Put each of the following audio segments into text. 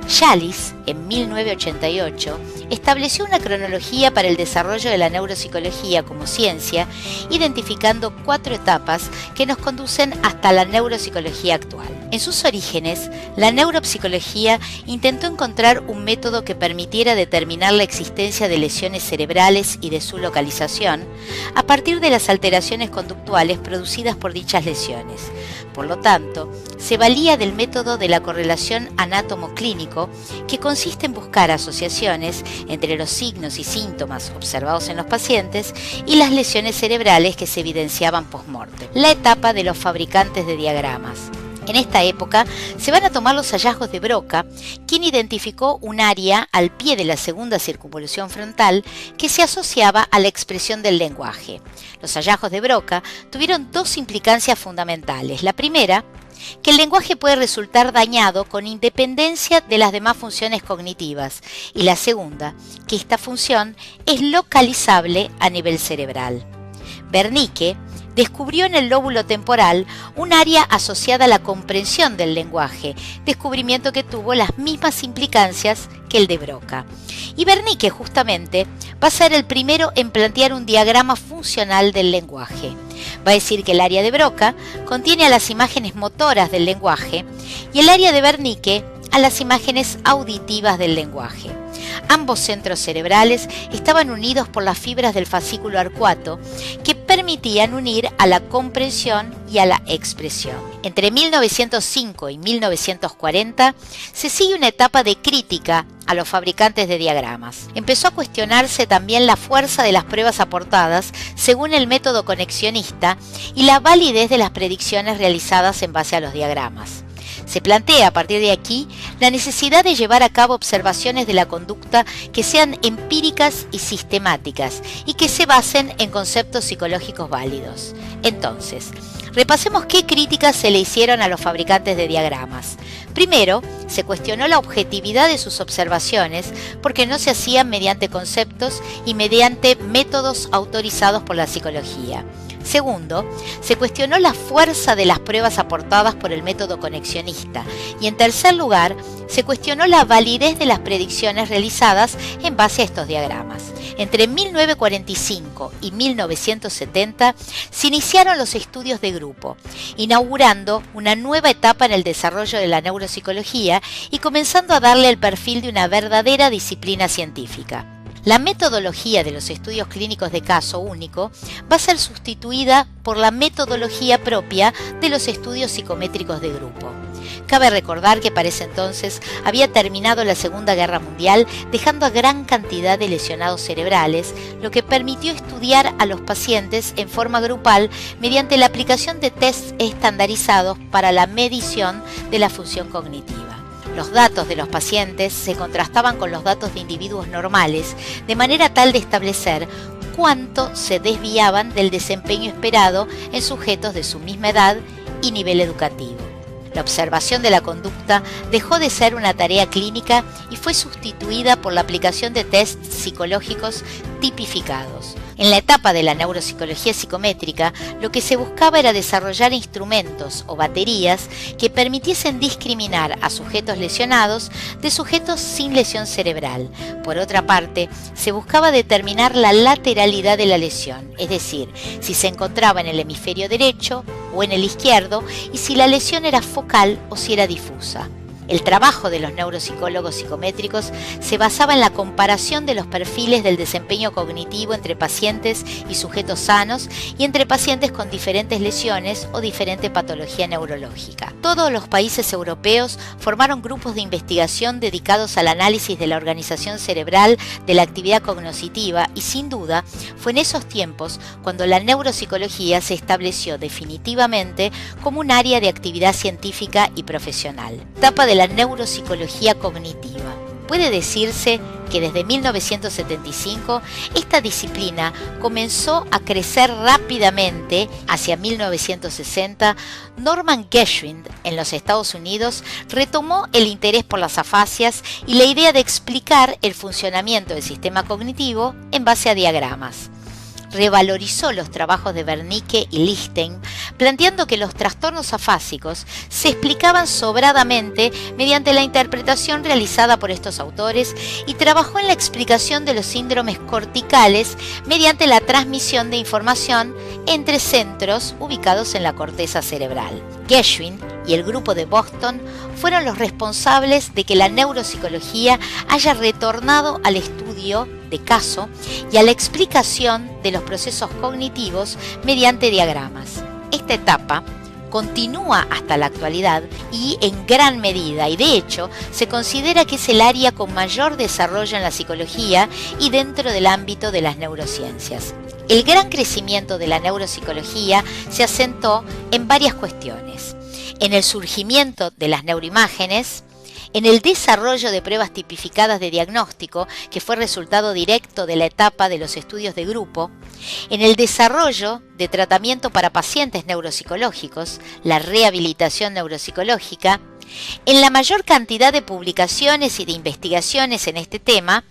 Challis, en 1988, estableció una cronología para el desarrollo de la neuropsicología como ciencia, identificando 4 etapas que nos conducen hasta la neuropsicología actual. En sus orígenes, la neuropsicología intentó encontrar un método que permitiera determinar la existencia de lesiones cerebrales y de su localización a partir de las alteraciones conductuales producidas por dichas lesiones. Por lo tanto, se valía del método de la correlación anátomo-clínico, que consiste en buscar asociaciones entre los signos y síntomas observados en los pacientes y las lesiones cerebrales que se evidenciaban post-mortem. La etapa de los fabricantes de diagramas. En esta época se van a tomar los hallazgos de Broca, quien identificó un área al pie de la segunda circunvolución frontal que se asociaba a la expresión del lenguaje. Los hallazgos de Broca tuvieron 2 implicancias fundamentales. La primera, que el lenguaje puede resultar dañado con independencia de las demás funciones cognitivas, y la segunda, que esta función es localizable a nivel cerebral. Wernicke descubrió en el lóbulo temporal un área asociada a la comprensión del lenguaje, descubrimiento que tuvo las mismas implicancias que el de Broca. Y Wernicke justamente va a ser el primero en plantear un diagrama funcional del lenguaje. Va a decir que el área de Broca contiene a las imágenes motoras del lenguaje y el área de Wernicke a las imágenes auditivas del lenguaje. Ambos centros cerebrales estaban unidos por las fibras del fascículo arcuato que permitían unir a la comprensión y a la expresión. Entre 1905 y 1940 se sigue una etapa de crítica a los fabricantes de diagramas. Empezó a cuestionarse también la fuerza de las pruebas aportadas según el método conexionista y la validez de las predicciones realizadas en base a los diagramas. Se plantea a partir de aquí la necesidad de llevar a cabo observaciones de la conducta que sean empíricas y sistemáticas y que se basen en conceptos psicológicos válidos. Entonces, repasemos qué críticas se le hicieron a los fabricantes de diagramas. Primero, se cuestionó la objetividad de sus observaciones porque no se hacían mediante conceptos y mediante métodos autorizados por la psicología. Segundo, se cuestionó la fuerza de las pruebas aportadas por el método conexionista. Y en tercer lugar, se cuestionó la validez de las predicciones realizadas en base a estos diagramas. Entre 1945 y 1970 se iniciaron los estudios de grupo, inaugurando una nueva etapa en el desarrollo de la neuropsicología y comenzando a darle el perfil de una verdadera disciplina científica. La metodología de los estudios clínicos de caso único va a ser sustituida por la metodología propia de los estudios psicométricos de grupo. Cabe recordar que para ese entonces había terminado la Segunda Guerra Mundial, dejando a gran cantidad de lesionados cerebrales, lo que permitió estudiar a los pacientes en forma grupal mediante la aplicación de tests estandarizados para la medición de la función cognitiva. Los datos de los pacientes se contrastaban con los datos de individuos normales, de manera tal de establecer cuánto se desviaban del desempeño esperado en sujetos de su misma edad y nivel educativo. La observación de la conducta dejó de ser una tarea clínica y fue sustituida por la aplicación de tests psicológicos tipificados. En la etapa de la neuropsicología psicométrica, lo que se buscaba era desarrollar instrumentos o baterías que permitiesen discriminar a sujetos lesionados de sujetos sin lesión cerebral. Por otra parte, se buscaba determinar la lateralidad de la lesión, es decir, si se encontraba en el hemisferio derecho o en el izquierdo y si la lesión era focal o si era difusa. El trabajo de los neuropsicólogos psicométricos se basaba en la comparación de los perfiles del desempeño cognitivo entre pacientes y sujetos sanos y entre pacientes con diferentes lesiones o diferente patología neurológica. Todos los países europeos formaron grupos de investigación dedicados al análisis de la organización cerebral de la actividad cognitiva y sin duda fue en esos tiempos cuando la neuropsicología se estableció definitivamente como un área de actividad científica y profesional. Etapa de la neuropsicología cognitiva. Puede decirse que desde 1975 esta disciplina comenzó a crecer rápidamente. Hacia 1960, Norman Geschwind en los Estados Unidos retomó el interés por las afasias y la idea de explicar el funcionamiento del sistema cognitivo en base a diagramas. revalorizó los trabajos de Wernicke y Lichtenstein, planteando que los trastornos afásicos se explicaban sobradamente mediante la interpretación realizada por estos autores y trabajó en la explicación de los síndromes corticales mediante la transmisión de información entre centros ubicados en la corteza cerebral. Gershwin y el grupo de Boston fueron los responsables de que la neuropsicología haya retornado al estudio de caso y a la explicación de los procesos cognitivos mediante diagramas. Esta etapa continúa hasta la actualidad y en gran medida, y de hecho se considera que es el área con mayor desarrollo en la psicología y dentro del ámbito de las neurociencias. El gran crecimiento de la neuropsicología se asentó en varias cuestiones: en el surgimiento de las neuroimágenes, en el desarrollo de pruebas tipificadas de diagnóstico, que fue resultado directo de la etapa de los estudios de grupo, en el desarrollo de tratamiento para pacientes neuropsicológicos, la rehabilitación neuropsicológica, en la mayor cantidad de publicaciones y de investigaciones en este tema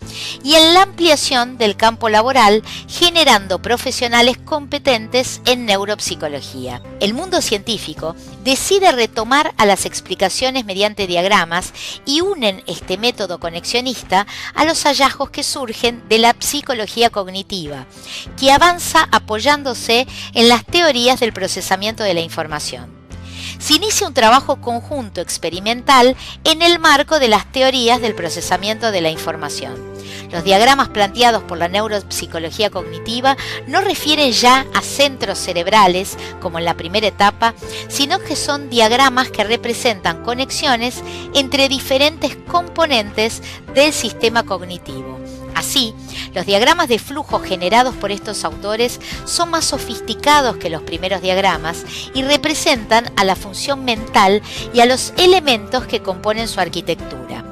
y en la ampliación del campo laboral, generando profesionales competentes en neuropsicología. El mundo científico decide retomar a las explicaciones mediante diagramas y unen este método conexionista a los hallazgos que surgen de la psicología cognitiva, que avanza apoyándose en las teorías del procesamiento de la información. Se inicia un trabajo conjunto experimental en el marco de las teorías del procesamiento de la información. Los diagramas planteados por la neuropsicología cognitiva no refieren ya a centros cerebrales, como en la primera etapa, sino que son diagramas que representan conexiones entre diferentes componentes del sistema cognitivo. Así, los diagramas de flujo generados por estos autores son más sofisticados que los primeros diagramas y representan a la función mental y a los elementos que componen su arquitectura.